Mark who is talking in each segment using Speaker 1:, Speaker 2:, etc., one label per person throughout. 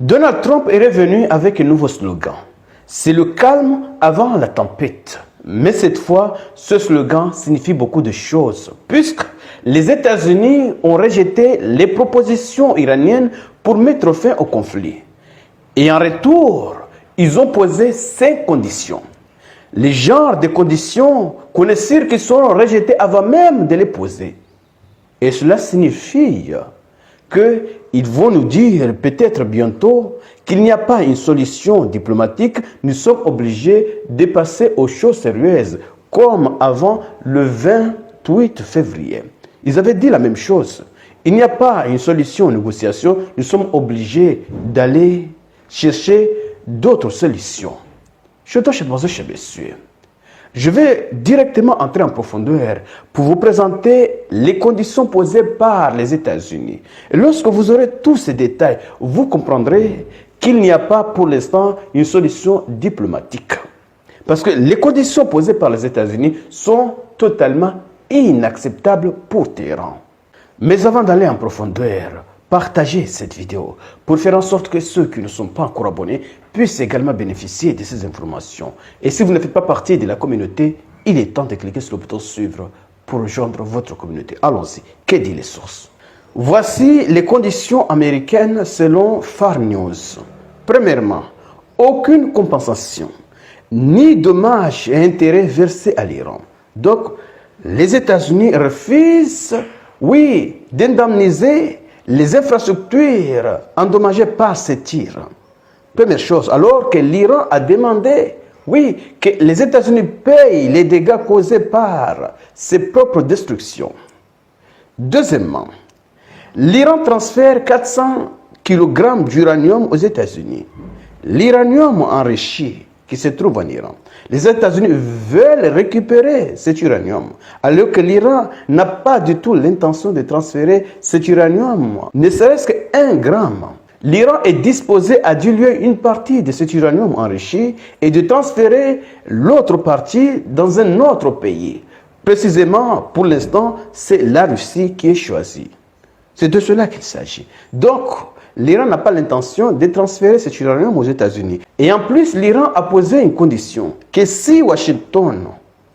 Speaker 1: Donald Trump est revenu avec un nouveau slogan. C'est le calme avant la tempête. Mais cette fois, ce slogan signifie beaucoup de choses, puisque les États-Unis ont rejeté les propositions iraniennes pour mettre fin au conflit. Et en retour, ils ont posé 5 conditions. Les genres de conditions qu'on est sûr qu'ils seront rejetées avant même de les poser. Et cela signifie qu'ils vont nous dire peut-être bientôt qu'il n'y a pas une solution diplomatique, nous sommes obligés de passer aux choses sérieuses, comme avant le 28 février. Ils avaient dit la même chose. Il n'y a pas une solution aux négociations, nous sommes obligés d'aller chercher d'autres solutions. Je vais directement entrer en profondeur pour vous présenter les conditions posées par les États-Unis. Et lorsque vous aurez tous ces détails, vous comprendrez qu'il n'y a pas pour l'instant une solution diplomatique. Parce que les conditions posées par les États-Unis sont totalement inacceptables pour Téhéran. Mais avant d'aller en profondeur, partagez cette vidéo pour faire en sorte que ceux qui ne sont pas encore abonnés puissent également bénéficier de ces informations. Et si vous ne faites pas partie de la communauté, il est temps de cliquer sur le bouton suivre pour rejoindre votre communauté. Allons-y, que disent les sources? Voici les conditions américaines selon Far News. Premièrement, aucune compensation, ni dommages et intérêts versés à l'Iran. Donc, les États-Unis refusent, oui, d'indemniser les infrastructures endommagées par ces tirs. Première chose, alors que l'Iran a demandé, oui, que les États-Unis payent les dégâts causés par ses propres destructions. Deuxièmement, l'Iran transfère 400 kg d'uranium aux États-Unis. L'uranium enrichi qui se trouve en Iran. Les États-Unis veulent récupérer cet uranium, alors que l'Iran n'a pas du tout l'intention de transférer cet uranium, ne serait-ce qu'1 gramme. L'Iran est disposé à diluer une partie de cet uranium enrichi et de transférer l'autre partie dans un autre pays. Précisément, pour l'instant, c'est la Russie qui est choisie. C'est de cela qu'il s'agit. Donc, l'Iran n'a pas l'intention de transférer cet uranium aux États-Unis. Et en plus, l'Iran a posé une condition, que si Washington,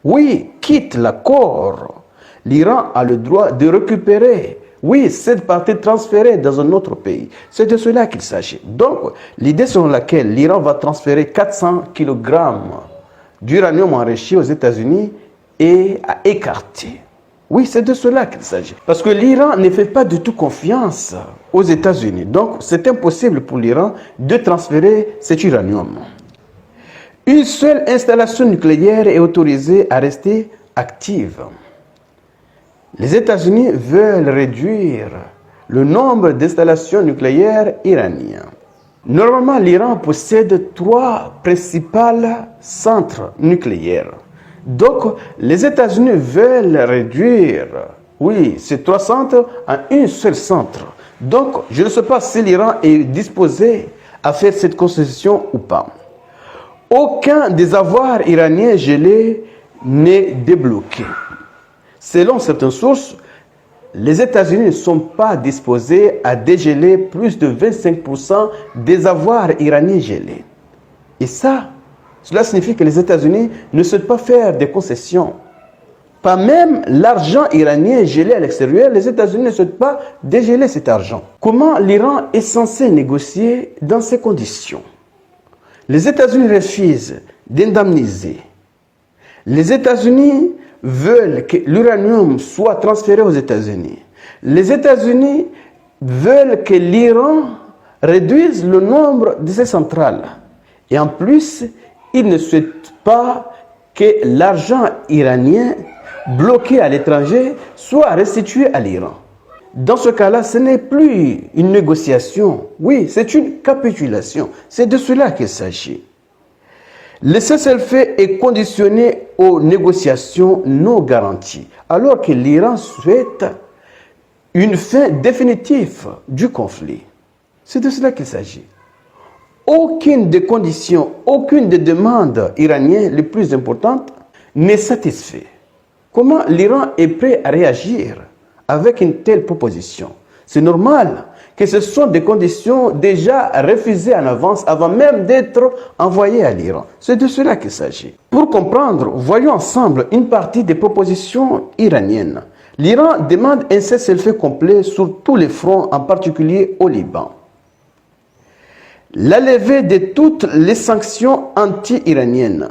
Speaker 1: oui, quitte l'accord, l'Iran a le droit de récupérer, oui, cette partie transférée dans un autre pays. C'est de cela qu'il s'agit. Donc, l'idée selon laquelle l'Iran va transférer 400 kg d'uranium enrichi aux États-Unis est à écarter. Oui, c'est de cela qu'il s'agit. Parce que l'Iran ne fait pas du tout confiance aux États-Unis. Donc, c'est impossible pour l'Iran de transférer cet uranium. Une seule installation nucléaire est autorisée à rester active. Les États-Unis veulent réduire le nombre d'installations nucléaires iraniennes. Normalement, l'Iran possède 3 principaux centres nucléaires. Donc, les États-Unis veulent réduire, oui, ces 3 centres en un seul centre. Donc, je ne sais pas si l'Iran est disposé à faire cette concession ou pas. Aucun des avoirs iraniens gelés n'est débloqué. Selon certaines sources, les États-Unis ne sont pas disposés à dégeler plus de 25% des avoirs iraniens gelés. Et ça, cela signifie que les États-Unis ne souhaitent pas faire des concessions. Pas même l'argent iranien gelé à l'extérieur, les États-Unis ne souhaitent pas dégeler cet argent. Comment l'Iran est censé négocier dans ces conditions? Les États-Unis refusent d'indemniser. Les États-Unis veulent que l'uranium soit transféré aux États-Unis. Les États-Unis veulent que l'Iran réduise le nombre de ses centrales. Et en plus, ils ne souhaitent pas que l'argent iranien bloqué à l'étranger soit restitué à l'Iran. Dans ce cas-là, ce n'est plus une négociation. Oui, c'est une capitulation. C'est de cela qu'il s'agit. Le cessez-le-feu est conditionné aux négociations non garanties, alors que l'Iran souhaite une fin définitive du conflit. C'est de cela qu'il s'agit. Aucune des conditions, aucune des demandes iraniennes les plus importantes n'est satisfaite. Comment l'Iran est prêt à réagir avec une telle proposition? C'est normal que ce sont des conditions déjà refusées en avance avant même d'être envoyées à l'Iran. C'est de cela qu'il s'agit. Pour comprendre, voyons ensemble une partie des propositions iraniennes. L'Iran demande un cessez-le-feu complet sur tous les fronts, en particulier au Liban. La levée de toutes les sanctions anti-iraniennes.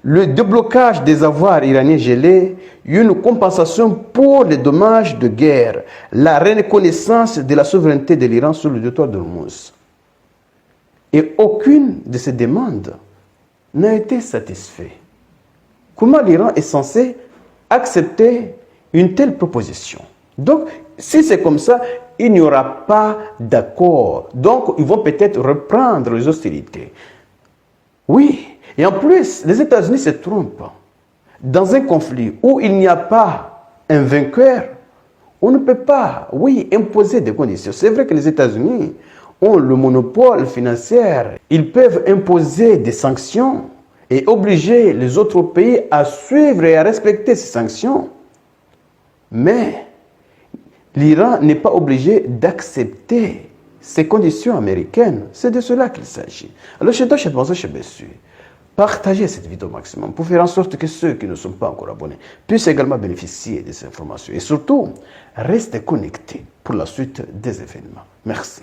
Speaker 1: Le déblocage des avoirs iraniens gelés, une compensation pour les dommages de guerre, la reconnaissance de la souveraineté de l'Iran sur le territoire d'Ormuz. Et aucune de ces demandes n'a été satisfaite. Comment l'Iran est censé accepter une telle proposition? Donc, si c'est comme ça, il n'y aura pas d'accord. Donc, ils vont peut-être reprendre les hostilités. Oui. Et en plus, les États-Unis se trompent. Dans un conflit où il n'y a pas un vainqueur, on ne peut pas, oui, imposer des conditions. C'est vrai que les États-Unis ont le monopole financier. Ils peuvent imposer des sanctions et obliger les autres pays à suivre et à respecter ces sanctions. Mais l'Iran n'est pas obligé d'accepter ces conditions américaines. C'est de cela qu'il s'agit. Alors, je pense que je me suis. Partagez cette vidéo au maximum pour faire en sorte que ceux qui ne sont pas encore abonnés puissent également bénéficier de ces informations. Et surtout, restez connectés pour la suite des événements. Merci.